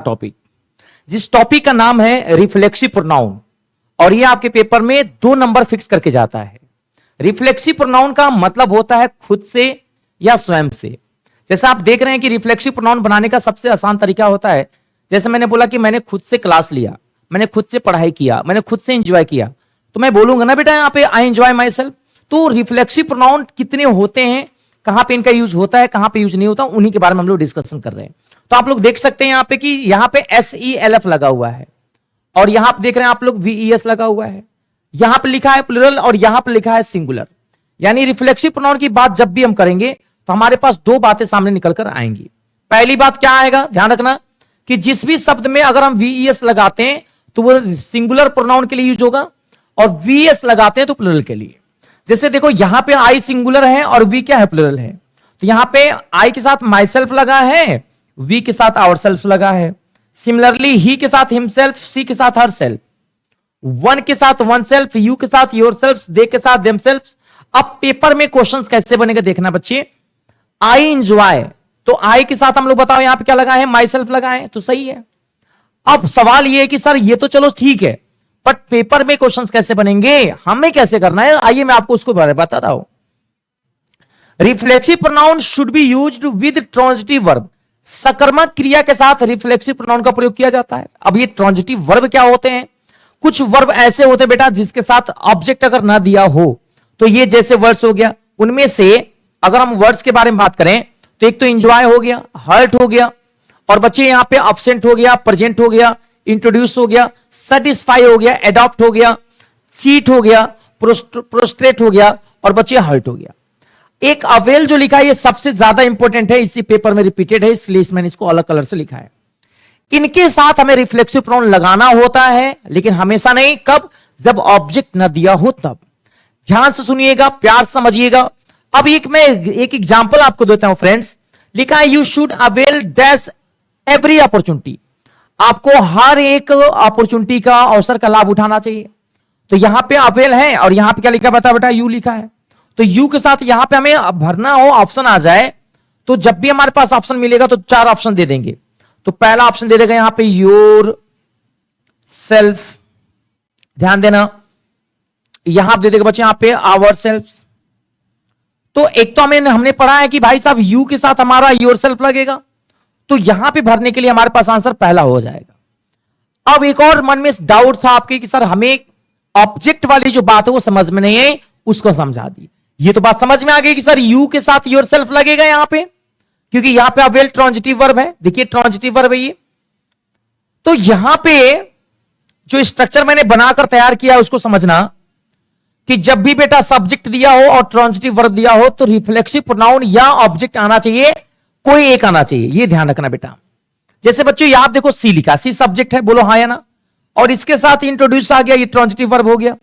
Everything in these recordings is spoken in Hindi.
टॉपिक, जिस टॉपिक का नाम है रिफ्लेक्सिव प्रोनाउन, और ये आपके पेपर में 2 नंबर फिक्स करके जाता है। रिफ्लेक्सिव प्रोनाउन का मतलब होता है खुद से या स्वयं से। जैसे आप देख रहे हैं कि रिफ्लेक्सिव प्रोनाउन बनाने का सबसे आसान तरीका होता है, जैसे मैंने बोला कि मैंने खुद से क्लास लिया, मैंने खुद से पढ़ाई किया, मैंने खुद से एंजॉय किया, तो मैं बोलूंगा ना बेटा यहाँ पे आई एंजॉय माई सेल्फ। तो रिफ्लेक्सिव प्रोनाउन कितने होते हैं, कहां पे इनका यूज होता है, कहां पे यूज नहीं होता, उन्हीं के बारे में हम लोग डिस्कशन कर रहे हैं। तो आप लोग देख सकते हैं यहाँ पे कि यहाँ पे SELF लगा हुआ है, और यहां पे देख रहे हैं आप लोग VES लगा हुआ है, यहां पे लिखा है प्लूरल और यहां पे लिखा है सिंगुलर। यानी रिफ्लेक्सिव प्रोनाउन की बात जब भी हम करेंगे तो हमारे पास 2 बातें सामने निकल कर आएंगी। पहली बात क्या आएगा, ध्यान रखना कि जिस भी शब्द में अगर हम VES लगाते हैं तो वो सिंगुलर प्रोनाउन के लिए यूज होगा, और VS लगाते हैं तो प्लूरल के लिए। जैसे देखो यहां पे आई सिंगुलर है और वी क्या है, प्लूरल है। तो यहां पे आई के साथ माई सेल्फ लगा है, वी के साथ आवर सेल्फ लगा है। सिमिलरली ही के साथ हिमसेल्फ, सी के साथ हर सेल्फ, वन के साथ वन सेल्फ, यू के साथ योर सेल्फ, दे के साथ देम सेल्फ। अब पेपर में क्वेश्चंस कैसे बनेगा देखना बच्चे। आई एंजॉय, तो आई के साथ हम लोग बताओ यहां पे क्या लगा है, माई सेल्फ लगा है, तो सही है। अब सवाल ये है कि सर ये तो चलो ठीक है, बट पेपर में क्वेश्चंस कैसे बनेंगे, हमें कैसे करना है, आइए मैं आपको उसको बारे में बताता हूं। Reflexive pronoun should be used with transitive verb. सकर्मक क्रिया के साथ रिफ्लेक्सिव प्रोनाउन का प्रयोग किया जाता है। अब ये ट्रांजिटिव वर्ब क्या होते हैं, कुछ वर्ब ऐसे होते हैं बेटा जिसके साथ ऑब्जेक्ट अगर ना दिया हो, तो ये जैसे वर्ड्स हो गया, उनमें से अगर हम वर्ड्स के बारे में बात करें तो एक तो एंजॉय हो गया, हर्ट हो गया, और बच्चे यहां पे अब्सेंट हो गया, प्रेजेंट हो गया, इंट्रोड्यूस हो गया, सेटिस्फाई हो गया, एडॉप्ट हो गया, चीट हो गया, प्रोस्ट्रेट हो गया, और बच्चे हर्ट हो गया। एक अवेल जो लिखा है ये सबसे ज्यादा इंपॉर्टेंट है, इसी पेपर में रिपीटेड है, इसलिए मैंने इसको अलग कलर से लिखा है। इनके साथ हमें रिफ्लेक्सिव प्रोनाउन लगाना होता है, लेकिन हमेशा नहीं, कब, जब ऑब्जेक्ट ना दिया हो तब। ध्यान से सुनिएगा, प्यार समझिएगा। अब मैं एक एग्जांपल आपको देता हूं फ्रेंड्स। लिखा है you should avail dash every opportunity. आपको हर एक अपॉर्चुनिटी का, अवसर का लाभ उठाना चाहिए। तो यहां पे अवेल है और यहां पे क्या लिखा बता बेटा, यू लिखा है। तो यू के साथ यहां पे हमें भरना हो, ऑप्शन आ जाए, तो जब भी हमारे पास ऑप्शन मिलेगा तो 4 ऑप्शन दे देंगे। तो पहला ऑप्शन दे देगा यहां पे योर सेल्फ, ध्यान देना, यहां दे देगा बच्चे यहां पे आवर सेल्फ। तो एक तो हमने पढ़ा है कि भाई साहब यू के साथ हमारा योर सेल्फ लगेगा, तो यहां पे भरने के लिए हमारे पास आंसर पहला हो जाएगा। अब एक और मन में डाउट था आपके कि सर हमें ऑब्जेक्ट वाली जो बात है वो समझ में नहीं है, उसको समझा दी। ये तो बात समझ में आ गई कि सर यू के साथ योर सेल्फ लगेगा यहां पे, क्योंकि यहां पे अवेल ट्रांजिटिव वर्ब है। देखिए ट्रांजिटिव वर्ब है ये। तो यहां पे जो स्ट्रक्चर मैंने बनाकर तैयार किया है उसको समझना कि जब भी बेटा सब्जेक्ट दिया हो और ट्रांजिटिव वर्ब दिया हो तो रिफ्लेक्सिव प्रोनाउन या ऑब्जेक्ट आना चाहिए, कोई एक आना चाहिए, ये ध्यान रखना बेटा। जैसे बच्चों याद देखो सी लिखा, सी सब्जेक्ट है, बोलो हाँ या ना, और इसके साथ इंट्रोड्यूस आ गया, ये ट्रांजिटिव वर्ब हो गया।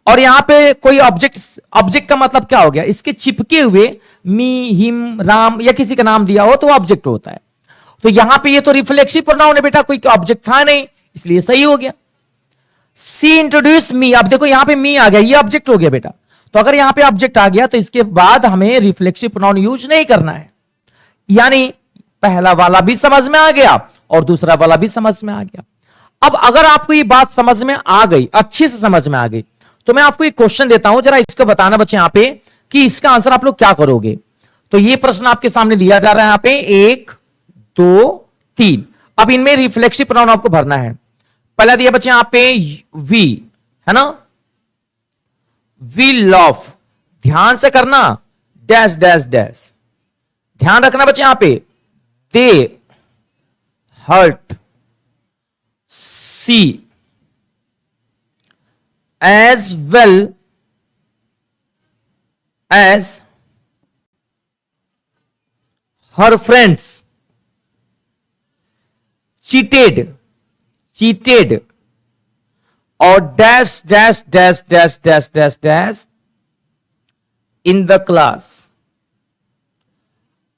और यहां पे कोई ऑब्जेक्ट का मतलब क्या हो गया, इसके चिपके हुए मी, हिम, राम या किसी का नाम दिया हो तो ऑब्जेक्ट होता है। तो यहां पे ये तो रिफ्लेक्सिव प्रोनाउन है बेटा, कोई ऑब्जेक्ट था नहीं, इसलिए सही हो गया। सी इंट्रोड्यूस मी, अब देखो यहां पे मी आ गया, ये ऑब्जेक्ट हो गया बेटा। तो अगर यहां पे ऑब्जेक्ट आ गया तो इसके बाद हमें रिफ्लेक्सिव प्रोनाउन यूज नहीं करना है। यानी पहला वाला भी समझ में आ गया और दूसरा वाला भी समझ में आ गया। अब अगर आपको ये बात समझ में आ गई, अच्छे से समझ में आ गई, तो मैं आपको एक क्वेश्चन देता हूं, जरा इसको बताना बच्चे यहां पे कि इसका आंसर आप लोग क्या करोगे। तो ये प्रश्न आपके सामने दिया जा रहा है यहां पे 1 2 3। अब इनमें रिफ्लेक्सिव प्रोनाउन आपको भरना है। पहला दिया बच्चे यहां पे वी, है ना, वी लव, ध्यान से करना, डैश डैश डैश, ध्यान रखना बच्चे यहां पे, they hurt, see as well as her friends cheated और dash dash dash dash dash dash dash in the class।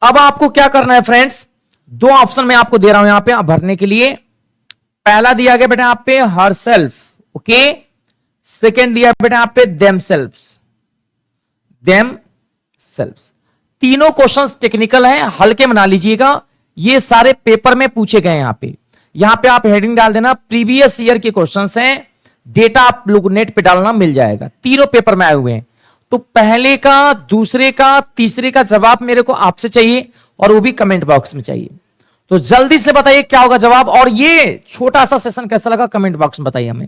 अब आपको क्या करना है फ्रेंड्स, 2 ऑप्शन मैं आपको दे रहा हूं यहां पे भरने के लिए। पहला दिया गया बेटा यहां पे हर सेल्फ, ओके। सेकेंड दिया बेटा यहां पे देम सेल्फ्स। तीनों क्वेश्चंस टेक्निकल हैं, हल्के बना लीजिएगा। ये सारे पेपर में पूछे गए। यहां पे आप हेडिंग डाल देना प्रीवियस ईयर के क्वेश्चंस हैं, डेटा आप लोग नेट पे डालना मिल जाएगा। तीनों पेपर में आए हुए हैं। तो पहले का, दूसरे का, तीसरे का जवाब मेरे को आपसे चाहिए और वो भी कमेंट बॉक्स में चाहिए। तो जल्दी से बताइए क्या होगा जवाब, और ये छोटा सा सेशन कैसा लगा कमेंट बॉक्स में बताइए हमें।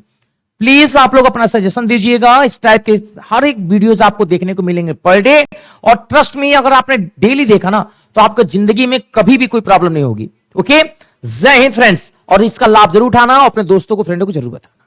प्लीज आप लोग अपना सजेशन दीजिएगा। इस टाइप के हर एक वीडियोस आपको देखने को मिलेंगे पर डे, और ट्रस्ट मी अगर आपने डेली देखा ना तो आपको जिंदगी में कभी भी कोई प्रॉब्लम नहीं होगी। ओके, जय हिंद फ्रेंड्स, और इसका लाभ जरूर उठाना और अपने दोस्तों को, फ्रेंडों को जरूर बताना।